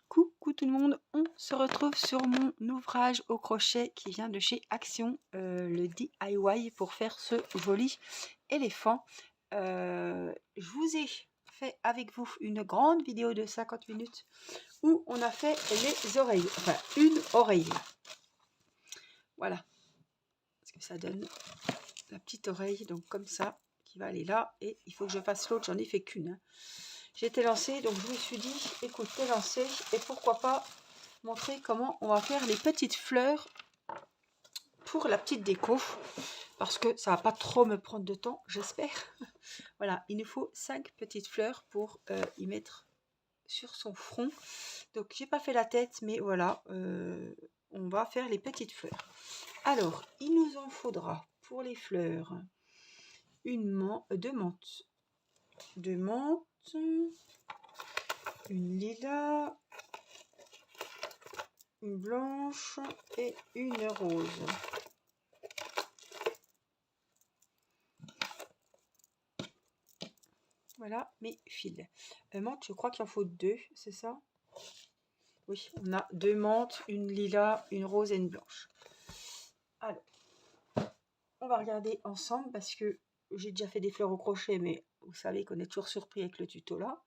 Coucou tout le monde, on se retrouve sur mon ouvrage au crochet qui vient de chez Action, le DIY pour faire ce joli éléphant. Je vous ai fait avec vous une grande vidéo de 50 minutes où on a fait les oreilles, enfin une oreille. Voilà ce que ça donne, la petite oreille, donc comme ça, qui va aller là, et il faut que je fasse l'autre, j'en ai fait qu'une. Hein. J'étais lancée, donc je me suis dit, écoute, t'es lancée, et pourquoi pas montrer comment on va faire les petites fleurs pour la petite déco, parce que ça va pas trop me prendre de temps, j'espère. Voilà, il nous faut 5 petites fleurs pour y mettre sur son front. Donc j'ai pas fait la tête, mais voilà, on va faire les petites fleurs. Alors, il nous en faudra pour les fleurs deux menthes, une lilas, une blanche et une rose. Voilà mes fils. Menthe, je crois qu'il en faut 2, c'est ça? Oui, on a 2 menthes, une lilas, une rose et une blanche. Alors, on va regarder ensemble parce que j'ai déjà fait des fleurs au crochet, mais vous savez qu'on est toujours surpris avec le tuto là.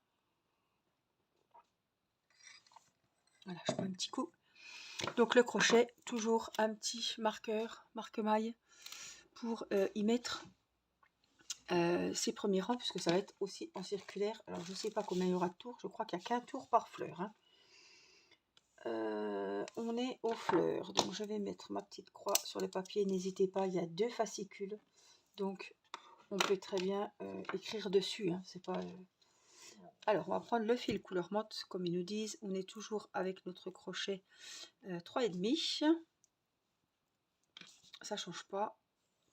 Voilà, je prends un petit coup. Donc le crochet, toujours un petit marqueur, marque-maille, pour y mettre ces premiers rangs, puisque ça va être aussi en circulaire. Alors je ne sais pas combien il y aura de tours, je crois qu'il n'y a qu'un tour par fleur. Hein. On est aux fleurs, donc je vais mettre ma petite croix sur le papier. N'hésitez pas, il y a 2 fascicules, donc on peut très bien écrire dessus. Hein, c'est pas. Alors, on va prendre le fil couleur menthe, comme ils nous disent. On est toujours avec notre crochet 3,5. Ça change pas.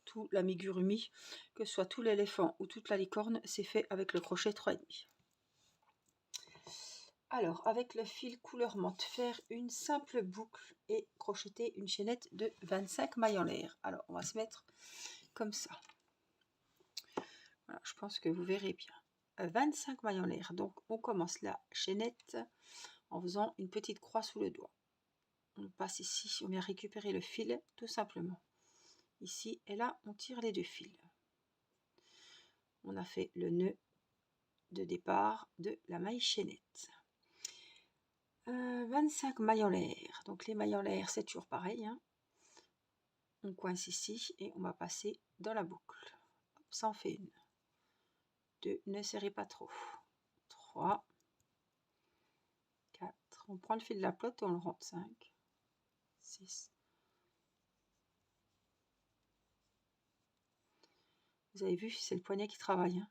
Tout l'amigurumi, que ce soit tout l'éléphant ou toute la licorne, c'est fait avec le crochet 3,5. Alors, avec le fil couleur menthe, faire une simple boucle et crocheter une chaînette de 25 mailles en l'air. Alors, on va se mettre comme ça. Voilà, je pense que vous verrez bien. 25 mailles en l'air. Donc, on commence la chaînette en faisant une petite croix sous le doigt. On passe ici, on vient récupérer le fil, tout simplement. Ici et là, on tire les 2 fils. On a fait le nœud de départ de la maille chaînette. 25 mailles en l'air. Donc les mailles en l'air, c'est toujours pareil. Hein. On coince ici et on va passer dans la boucle. Hop, ça en fait une. 2, ne serrez pas trop. 3, 4. On prend le fil de la pelote et on le rentre. 5, 6. Vous avez vu, c'est le poignet qui travaille. Hein.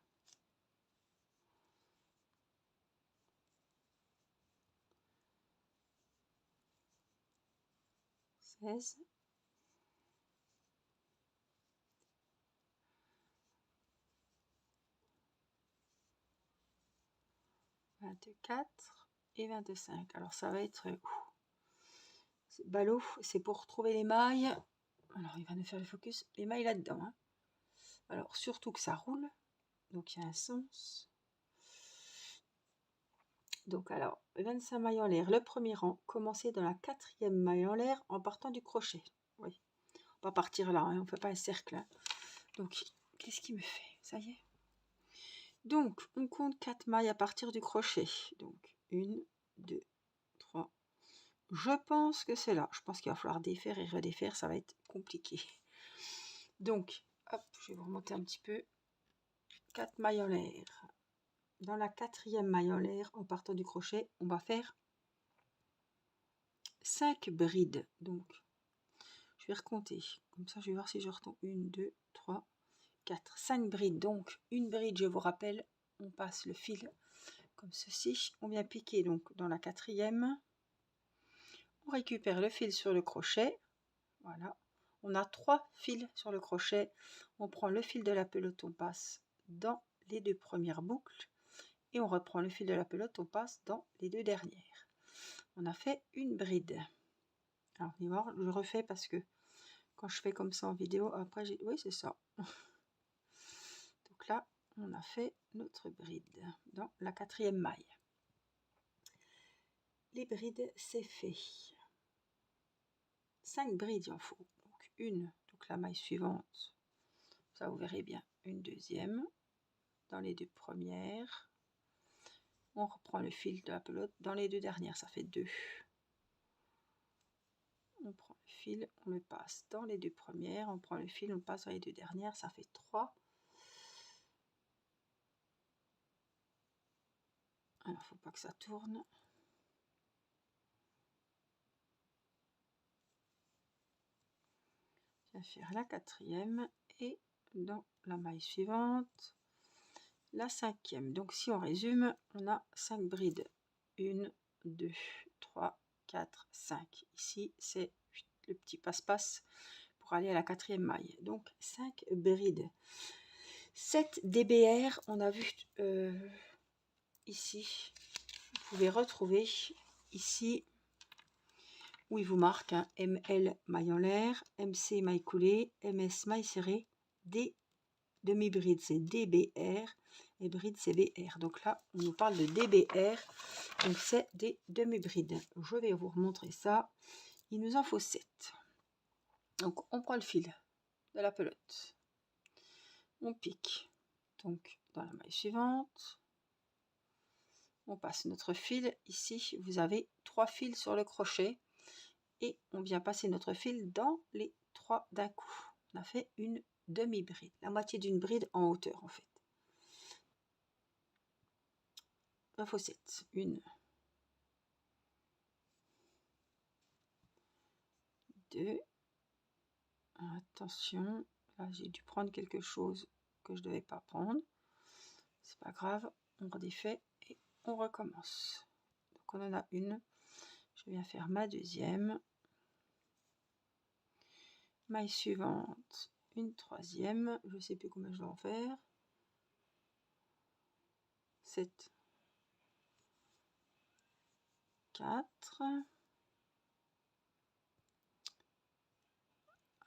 16. 24 et 25. Alors ça va être ballot, c'est pour trouver les mailles. Alors il va nous faire le focus, les mailles là-dedans. Hein. Alors surtout que ça roule, donc il y a un sens. Donc alors, 25 mailles en l'air, le premier rang, commencez dans la 4e maille en l'air en partant du crochet. Oui, on va partir là, hein, on ne fait pas un cercle. Hein. Donc, qu'est-ce qu'il me fait? Ça y est. Donc, on compte 4 mailles à partir du crochet. Donc, 1, 2, 3. Je pense que c'est là. Je pense qu'il va falloir défaire et redéfaire, ça va être compliqué. Donc, hop, je vais vous remonter un petit peu. 4 mailles en l'air. Dans la 4e maille en l'air, en partant du crochet, on va faire 5 brides. Donc, je vais recompter. Comme ça, je vais voir si je retombe. 1, 2, 3, 4, 5 brides. Donc, une bride, je vous rappelle, on passe le fil comme ceci. On vient piquer donc dans la 4e. On récupère le fil sur le crochet. Voilà. On a 3 fils sur le crochet. On prend le fil de la pelote, on passe dans les 2 premières boucles. Et on reprend le fil de la pelote, on passe dans les 2 dernières. On a fait une bride. Alors, on va voir, je refais parce que quand je fais comme ça en vidéo, après, oui, c'est ça. Donc là, on a fait notre bride dans la 4e maille. les brides, c'est fait. 5 brides, il en faut. Donc une, donc la maille suivante, ça vous verrez bien, une deuxième dans les 2 premières. On reprend le fil de la pelote dans les 2 dernières, ça fait 2. On prend le fil, on le passe dans les 2 premières, on prend le fil, on le passe dans les 2 dernières, ça fait 3. Alors, faut pas que ça tourne. Je vais faire la 4e et dans la maille suivante, la 5e. Donc, si on résume, on a 5 brides. 1, 2, 3, 4, 5. Ici, c'est le petit passe-passe pour aller à la 4e maille. Donc, 5 brides. 7 DBR, on a vu ici. Vous pouvez retrouver ici où il vous marque hein, ML maille en l'air, MC maille coulée, MS maille serrée, D demi-bride c'est DBR et bride c'est BR. Donc là on nous parle de DBR, donc c'est des demi-brides. Je vais vous remontrer ça. Il nous en faut 7. Donc on prend le fil de la pelote, on pique donc dans la maille suivante, on passe notre fil. Ici vous avez 3 fils sur le crochet et on vient passer notre fil dans les 3 d'un coup. On a fait une demi-bride, la moitié d'une bride en hauteur en fait. Il faut 7. 1, 2, attention, là j'ai dû prendre quelque chose que je ne devais pas prendre. C'est pas grave, on redéfait et on recommence. Donc on en a une. Je viens faire ma deuxième. Maille suivante, une troisième. Je ne sais plus combien je dois en faire. 7, 4.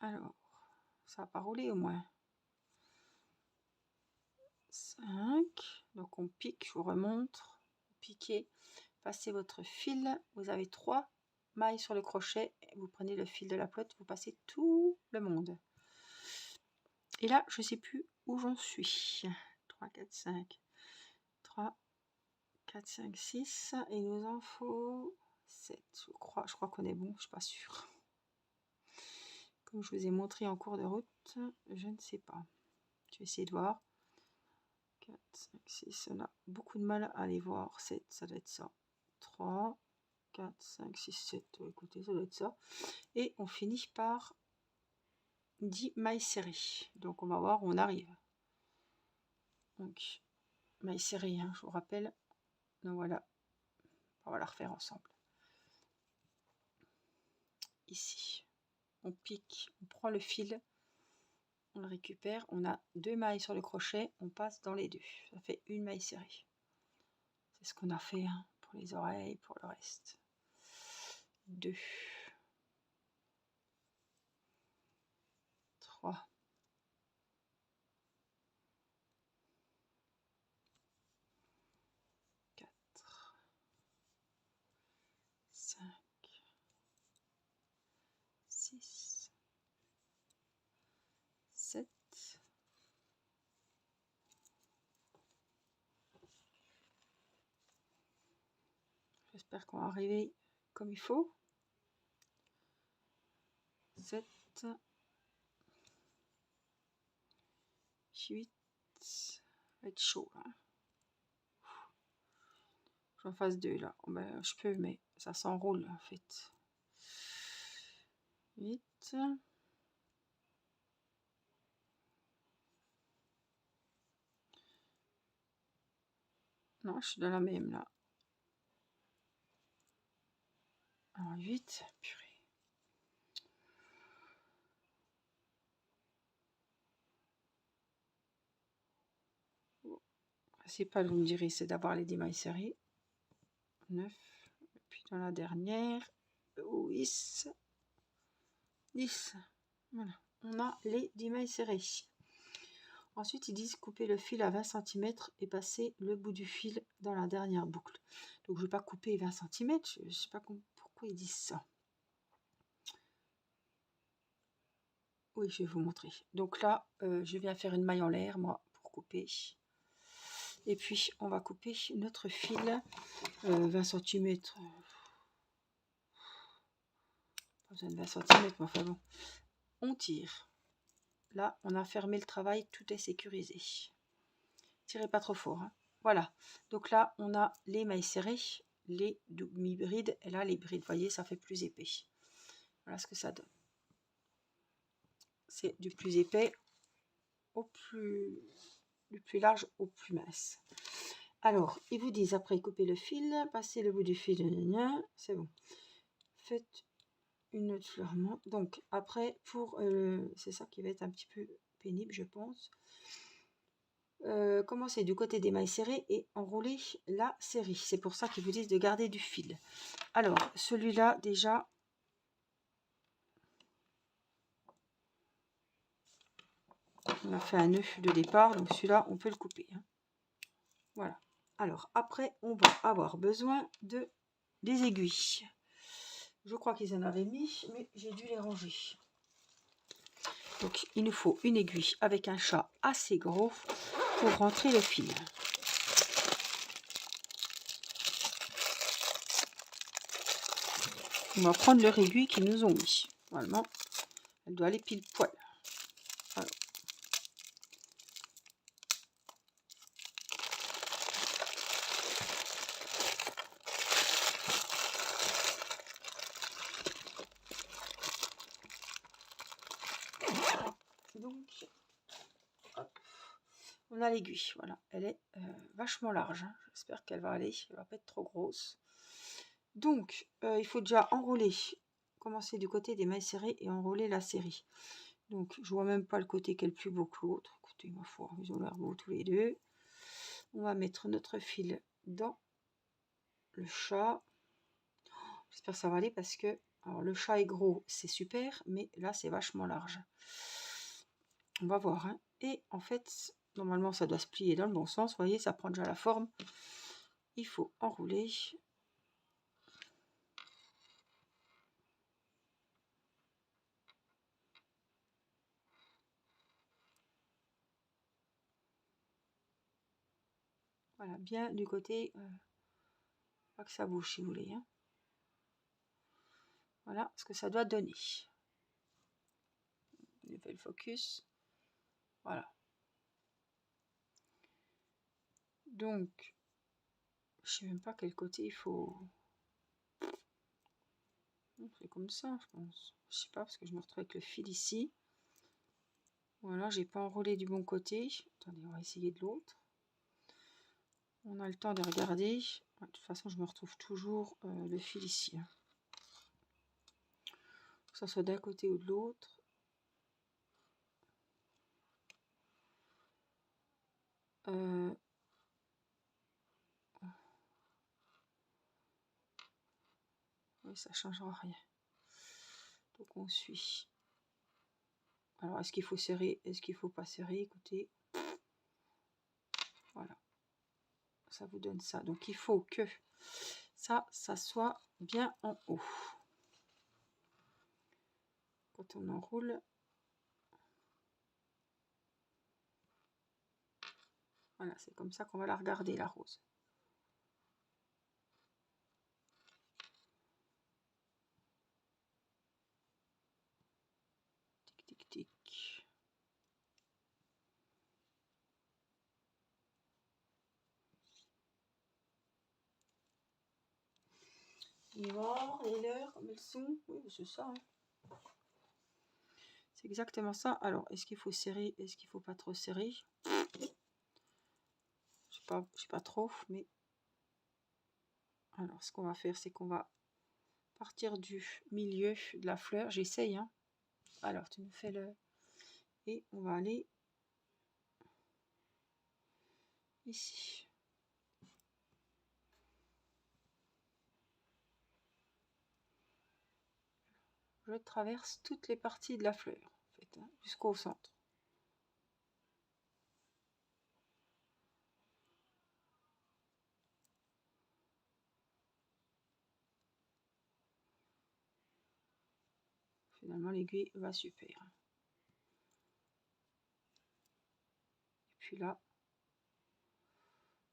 Alors, ça va pas rouler au moins. 5. Donc on pique, je vous remontre. Piquez, passez votre fil. Vous avez 3 mailles sur le crochet. Vous prenez le fil de la pelote, vous passez tout le monde. Et là, je ne sais plus où j'en suis. 3, 4, 5. 3, 4, 5, 6. Il nous en faut 7. Je crois qu'on est bon, je ne suis pas sûre. Comme je vous ai montré en cours de route, je ne sais pas. Je vais essayer de voir. 4, 5, 6. On a beaucoup de mal à aller voir. 7, ça doit être ça. 3, 4, 5, 6, 7. Écoutez, ça doit être ça. Et on finit par 10 mailles serrées. Donc on va voir où on arrive. Donc, mailles serrées, hein, je vous rappelle. Donc voilà. On va la refaire ensemble. Ici, on pique, on prend le fil, on le récupère. On a 2 mailles sur le crochet, on passe dans les 2. Ça fait une maille serrée. C'est ce qu'on a fait hein, pour les oreilles, pour le reste. 2, 3, 4, 5, 6, 7. J'espère qu'on va arriver comme il faut. 7, 8, ça va être chaud. Hein. J'en fasse 2 là. Ben, je peux, mais ça s'enroule en fait. 8. Non, je suis dans la même là. Alors 8, purée. Le principal, vous me direz, c'est d'avoir les 10 mailles serrées. 9. Et puis dans la dernière, 10. 10. Voilà, on a les 10 mailles serrées. Ensuite, ils disent couper le fil à 20 cm et passer le bout du fil dans la dernière boucle. Donc, je ne vais pas couper 20 cm. Je ne sais pas pourquoi ils disent ça. Oui, je vais vous montrer. Donc là, je viens faire une maille en l'air, moi, pour couper. Et puis, on va couper notre fil 20 cm. Pas besoin de 20 cm, mais enfin bon. On tire. Là, on a fermé le travail, tout est sécurisé. Tirez pas trop fort. Hein. Voilà. Donc là, on a les mailles serrées, les demi-brides. Et là, les brides, vous voyez, ça fait plus épais. Voilà ce que ça donne. C'est du plus épais au plus... du plus large au plus mince. Alors, ils vous disent après couper le fil, passer le bout du fil, c'est bon. Faites une autre fleurement. Donc, après, pour c'est ça qui va être un petit peu pénible, je pense. Commencez du côté des mailles serrées et enrouler la série. C'est pour ça qu'ils vous disent de garder du fil. Alors, celui-là, déjà, on a fait un nœud de départ, donc celui-là, on peut le couper. Hein. Voilà. Alors, après, on va avoir besoin de des aiguilles. Je crois qu'ils en avaient mis, mais j'ai dû les ranger. Donc, il nous faut une aiguille avec un chat assez gros pour rentrer le fil. On va prendre leur aiguille qu'ils nous ont mis. Normalement, elle doit aller pile poil. Voilà. Donc, hop, on a l'aiguille. Voilà, elle est vachement large. Hein. J'espère qu'elle va aller. Elle va pas être trop grosse. Donc, il faut déjà enrouler. Commencer du côté des mailles serrées et enrouler la série. Donc, je vois même pas le côté qui est le plus beau que l'autre. Écoutez, ma foi, ils ont l'air beaux tous les deux. On va mettre notre fil dans le chat. J'espère que ça va aller parce que alors, le chat est gros, c'est super, mais là, c'est vachement large. On va voir. Hein. Et en fait, normalement, ça doit se plier dans le bon sens. Vous voyez, ça prend déjà la forme. Il faut enrouler. Voilà, bien du côté, pas que ça bouge si vous voulez. Hein. Voilà ce que ça doit donner. On fait le focus. Voilà. Donc, je sais même pas quel côté il faut. C'est comme ça, je pense. Je sais pas parce que je me retrouve avec le fil ici. Voilà, j'ai pas enroulé du bon côté. Attendez, on va essayer de l'autre. On a le temps de regarder. De toute façon, je me retrouve toujours le fil ici. Hein. Que ça soit d'un côté ou de l'autre. Oui, ça ne changera rien. Donc on suit. Alors, est-ce qu'il faut serrer? Est-ce qu'il ne faut pas serrer? Écoutez. Voilà. Ça vous donne ça. Donc, il faut que ça soit bien en haut. Quand on enroule. Voilà, c'est comme ça qu'on va la regarder, la rose. Tic, tic, tic. Les membres, les leurs, comme elles sont. Oui, c'est ça. Hein. C'est exactement ça. Alors, est-ce qu'il faut serrer? Est-ce qu'il ne faut pas trop serrer? Je sais pas trop, mais... Alors, ce qu'on va faire, c'est qu'on va partir du milieu de la fleur. J'essaye, hein. Alors, tu me fais le... Et on va aller ici. Je traverse toutes les parties de la fleur, en fait, hein, jusqu'au centre. Finalement, l'aiguille va super. Et puis là,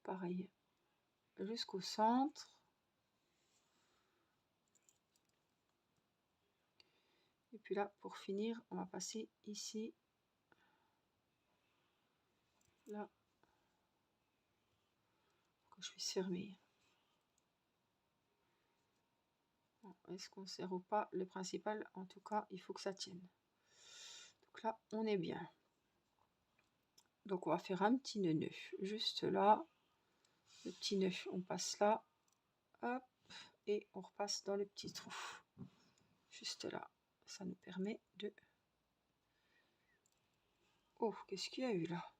pareil, jusqu'au centre. Et puis là, pour finir, on va passer ici. Là, que je puisse fermer. Est-ce qu'on serre ou pas? Le principal, en tout cas, il faut que ça tienne. Donc là, on est bien. Donc on va faire un petit nœud juste là. Le petit nœud, on passe là. Hop, et on repasse dans le petit trou. Juste là. Ça nous permet de... Oh, qu'est-ce qu'il y a eu là?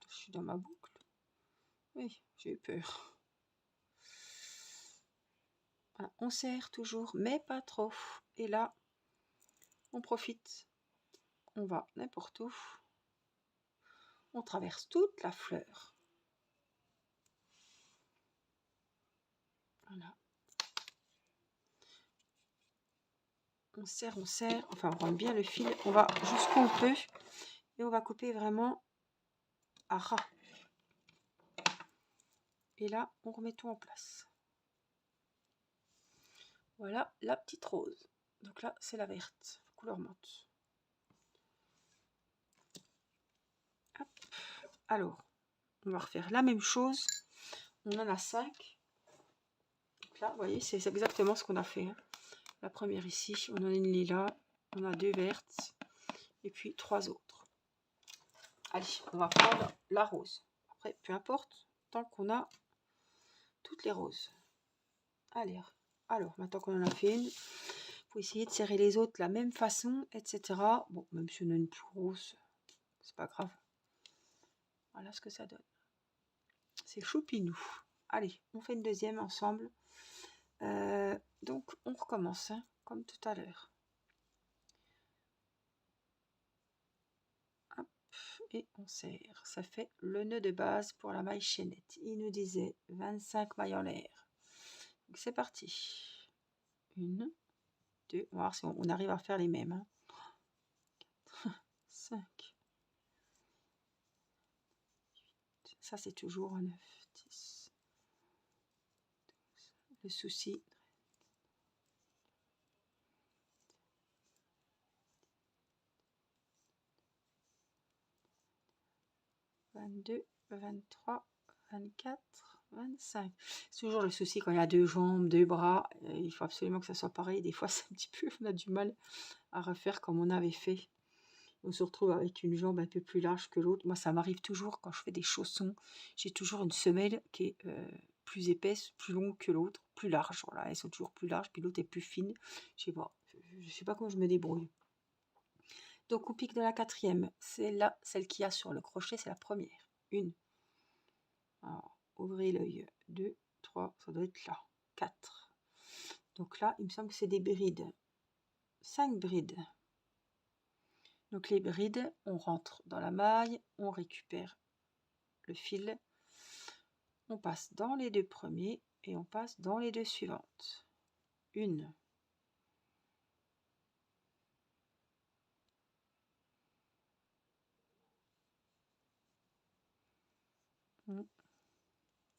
Je suis dans ma boucle. Oui, j'ai eu peur. Voilà, on serre toujours, mais pas trop. Et là, on profite. On va n'importe où. On traverse toute la fleur. Voilà. On serre, enfin on rentre bien le fil, on va jusqu'où on peut et on va couper vraiment à ras. Et là, on remet tout en place. Voilà la petite rose. Donc là, c'est la verte, couleur menthe. Hop. Alors, on va refaire la même chose. On en a 5. Donc là, vous voyez, c'est exactement ce qu'on a fait. Hein. La première ici, on en a une lilas, on a 2 vertes et puis 3 autres. Allez, on va prendre la rose. Après, peu importe, tant qu'on a toutes les roses. Allez, alors maintenant qu'on en a fait une, il faut essayer de serrer les autres de la même façon, etc. Bon, même si on a une plus grosse, c'est pas grave. Voilà ce que ça donne. C'est choupinou. Allez, on fait une deuxième ensemble. Donc, on recommence, hein, comme tout à l'heure. Et on serre. Ça fait le nœud de base pour la maille chaînette. Il nous disait 25 mailles en l'air. Donc, c'est parti. 1, 2, on va voir si on arrive à faire les mêmes. Hein. 4, 5. Ça, c'est toujours un 9, 10. 12. Le souci. 22, 23, 24, 25. C'est toujours le souci quand il y a 2 jambes, 2 bras. Il faut absolument que ça soit pareil. Des fois, c'est un petit peu, on a du mal à refaire comme on avait fait. On se retrouve avec une jambe un peu plus large que l'autre. Moi, ça m'arrive toujours quand je fais des chaussons. J'ai toujours une semelle qui est plus épaisse, plus longue que l'autre, plus large. Voilà, elles sont toujours plus larges, puis l'autre est plus fine. Je sais pas. Je sais pas comment je me débrouille. Donc, on pique de la 4e. C'est là, celle qu'il y a sur le crochet, c'est la première. 1. Alors, ouvrez l'œil. 2, 3, ça doit être là. 4. Donc là, il me semble que c'est des brides. 5 brides. Donc les brides, on rentre dans la maille, on récupère le fil, on passe dans les 2 premiers et on passe dans les 2 suivantes. 1,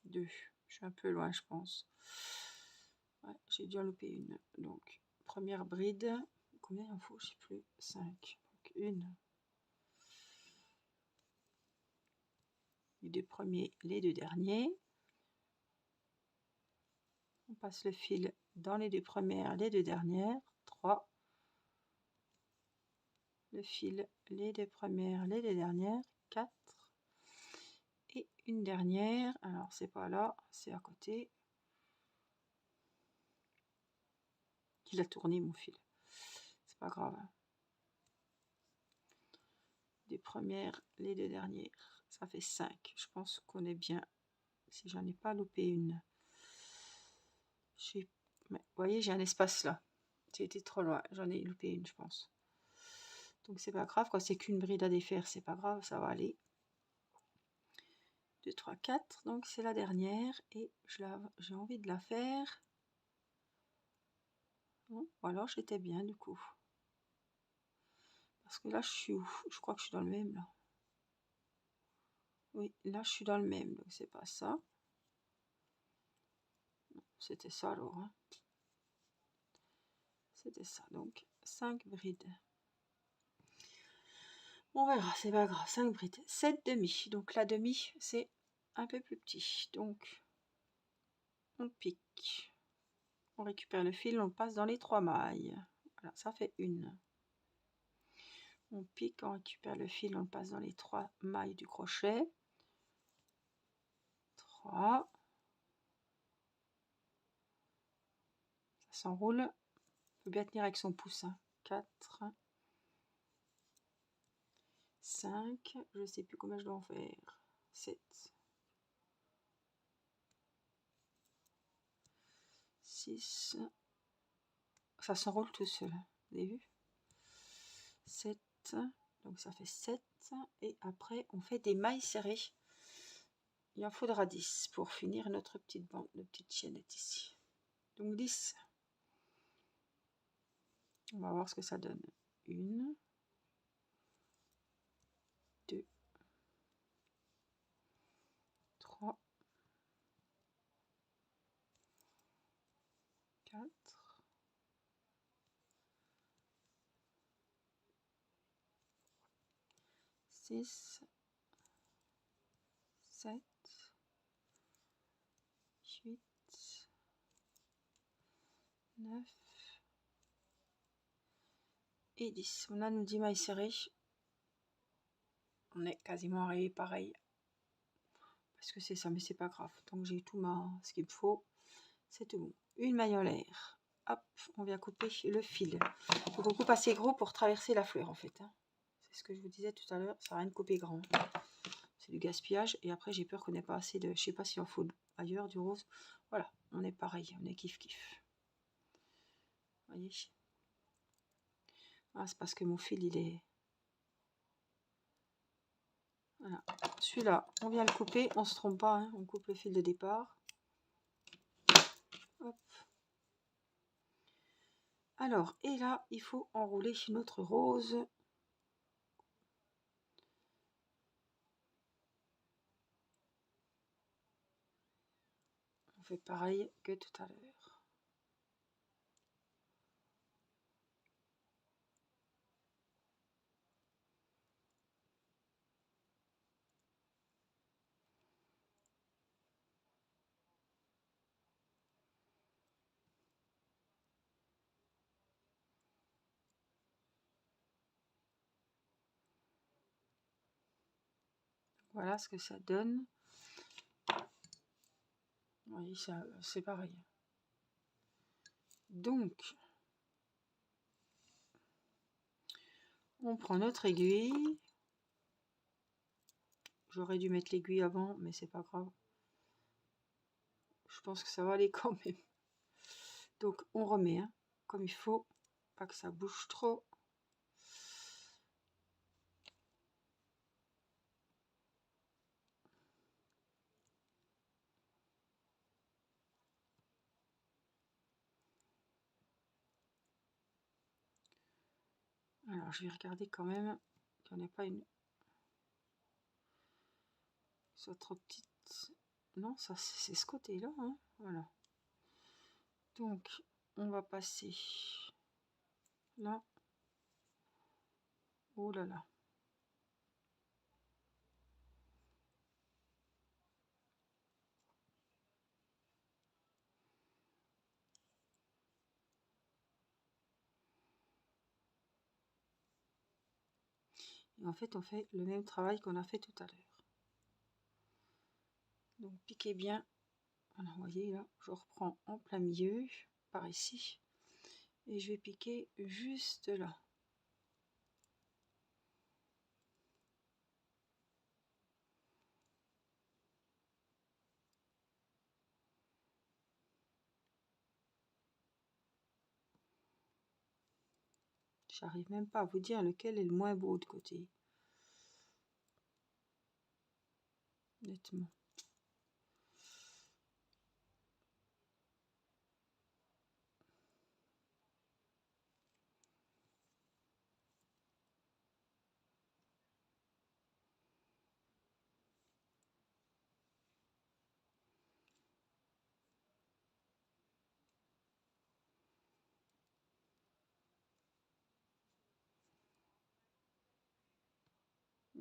2. Je suis un peu loin, je pense. Ouais, j'ai dû en louper une. Donc, première bride. Combien il en faut? Je ne sais plus. 5. Donc, 1. Les 2 premiers, les 2 derniers. On passe le fil dans les 2 premières, les 2 dernières. 3. Le fil, les 2 premières, les 2 dernières. 4. Et une dernière. Alors, c'est pas là, c'est à côté. Il a tourné mon fil. C'est pas grave. Des premières, les 2 dernières. Ça fait 5. Je pense qu'on est bien. Si j'en ai pas loupé une. Vous voyez, j'ai un espace là. J'ai été trop loin. J'en ai loupé une, je pense. Donc c'est pas grave. Quand c'est qu'une bride à défaire, c'est pas grave. Ça va aller. 2, 3, 4. Donc c'est la dernière et j'ai envie de la faire. Bon, alors j'étais bien du coup. Parce que là je suis où? Je crois que je suis dans le même là. Oui, là je suis dans le même, donc c'est pas ça. C'était ça alors. Hein. C'était ça, donc 5 brides. On verra, c'est pas grave, 5 brides. 7 demi, donc la demi c'est un peu plus petit. Donc on pique. On récupère le fil, on le passe dans les 3 mailles. Voilà, ça fait une. On pique, on récupère le fil, on le passe dans les 3 mailles du crochet. 3. Ça s'enroule. On peut bien tenir avec son pouce. 4. 5. Je ne sais plus combien je dois en faire. 7. 6. Ça s'enroule tout seul. Vous avez vu? 7. Donc ça fait 7. Et après, on fait des mailles serrées. Il en faudra 10 pour finir notre petite bande de petite chaînette ici. Donc 10. On va voir ce que ça donne. 1, 2, 3, 4, 6, 7, 8, 9 et 10. On a nos 10 mailles serrées. On est quasiment arrivé pareil. Parce que c'est ça, mais c'est pas grave. Tant que j'ai tout ce qu'il me faut, c'est tout bon. Une maille en l'air. Hop, on vient couper le fil. Donc on coupe assez gros pour traverser la fleur en fait. Hein. C'est ce que je vous disais tout à l'heure, ça n'a rien de couper grand. C'est du gaspillage. Et après, j'ai peur qu'on n'ait pas assez de... Je sais pas s'il en faut ailleurs du rose. Voilà, on est pareil, on est kiff-kiff. Vous voyez? Ah, c'est parce que mon fil, il est... Voilà. Celui-là, on vient le couper, on se trompe pas, hein. On coupe le fil de départ. Hop. Alors, et là, il faut enrouler notre rose. On fait pareil que tout à l'heure. Voilà ce que ça donne. Oui, ça, c'est pareil. Donc, on prend notre aiguille. J'aurais dû mettre l'aiguille avant, mais c'est pas grave. Je pense que ça va aller quand même. Donc, on remet hein, comme il faut, pas que ça bouge trop. Alors, je vais regarder quand même qu'il n'y en ait pas une soit trop petite. Non, ça c'est ce côté-là. Hein. Voilà. Donc, on va passer là. Oh là là. Et en fait, on fait le même travail qu'on a fait tout à l'heure. Donc, piquez bien. Voilà, vous voyez là, je reprends en plein milieu, par ici. Et je vais piquer juste là. J'arrive même pas à vous dire lequel est le moins beau de côté. honnêtement.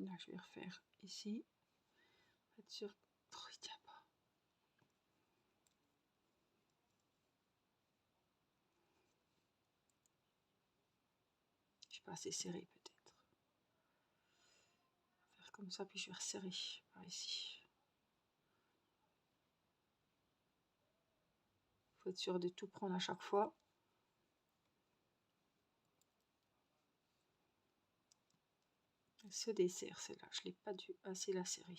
Là, je vais refaire ici. Être sûr. Oh, il tient pas. Je suis pas assez serré peut-être. Faire comme ça, puis je vais resserrer par ici. Faut être sûr de tout prendre à chaque fois. Elle se dessert celle-là. Je l'ai pas dû assez la serrer.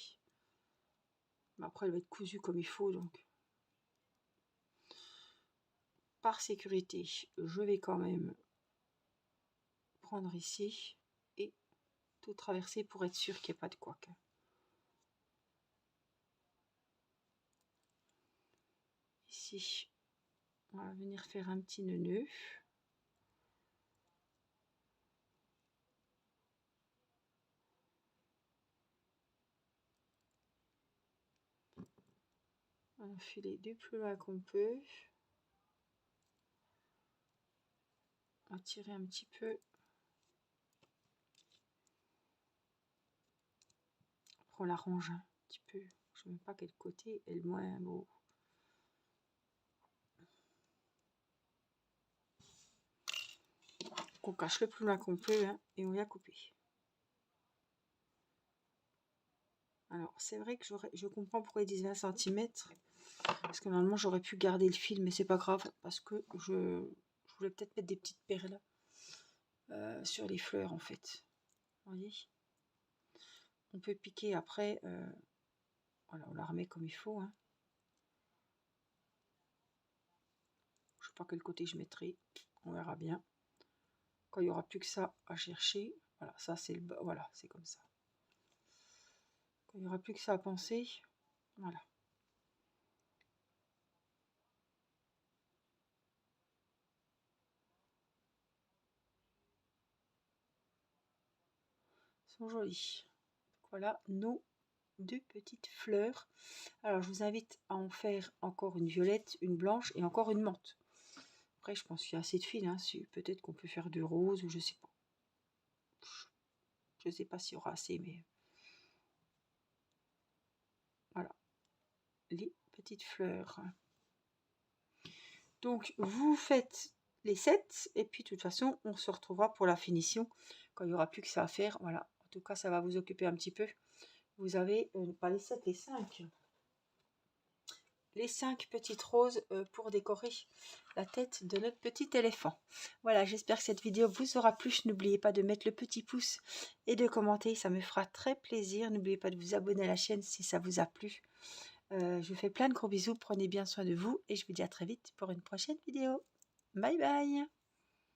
Mais après, elle va être cousue comme il faut, donc. Par sécurité, je vais quand même prendre ici et tout traverser pour être sûr qu'il n'y ait pas de couac. Ici, on va venir faire un petit nœud. On va enfiler du plus loin qu'on peut. On va tirer un petit peu. Après, on l'arrange un petit peu. Je ne sais même pas quel côté est le moins beau. On cache le plus loin qu'on peut, hein, et on vient couper. Alors, c'est vrai que je comprends pourquoi ils disent 20 cm. Parce que normalement, j'aurais pu garder le fil, mais c'est pas grave. Parce que je voulais peut-être mettre des petites perles sur les fleurs, en fait. Vous voyez? On peut piquer après. Voilà, on la remet comme il faut. Hein. Je sais pas quel côté je mettrai. On verra bien. Quand il n'y aura plus que ça à chercher. Voilà, ça c'est le bas. Voilà, c'est comme ça. Quand il n'y aura plus que ça à penser. Voilà. Ils sont jolis. Donc voilà nos deux petites fleurs. Alors je vous invite à en faire encore une violette, une blanche et encore une menthe. Après je pense qu'il y a assez de fils. Hein. Peut-être qu'on peut faire du rose ou je sais pas. Je sais pas s'il y aura assez, mais voilà. Les petites fleurs. Donc vous faites les 7 et puis de toute façon on se retrouvera pour la finition quand il n'y aura plus que ça à faire. Voilà, en tout cas ça va vous occuper un petit peu. Vous avez pas les 7, les 5 petites roses pour décorer la tête de notre petit éléphant. Voilà, j'espère que cette vidéo vous aura plu. N'oubliez pas de mettre le petit pouce et de commenter, ça me fera très plaisir. N'oubliez pas de vous abonner à la chaîne si ça vous a plu. Je vous fais plein de gros bisous, prenez bien soin de vous et je vous dis à très vite pour une prochaine vidéo. Bye bye.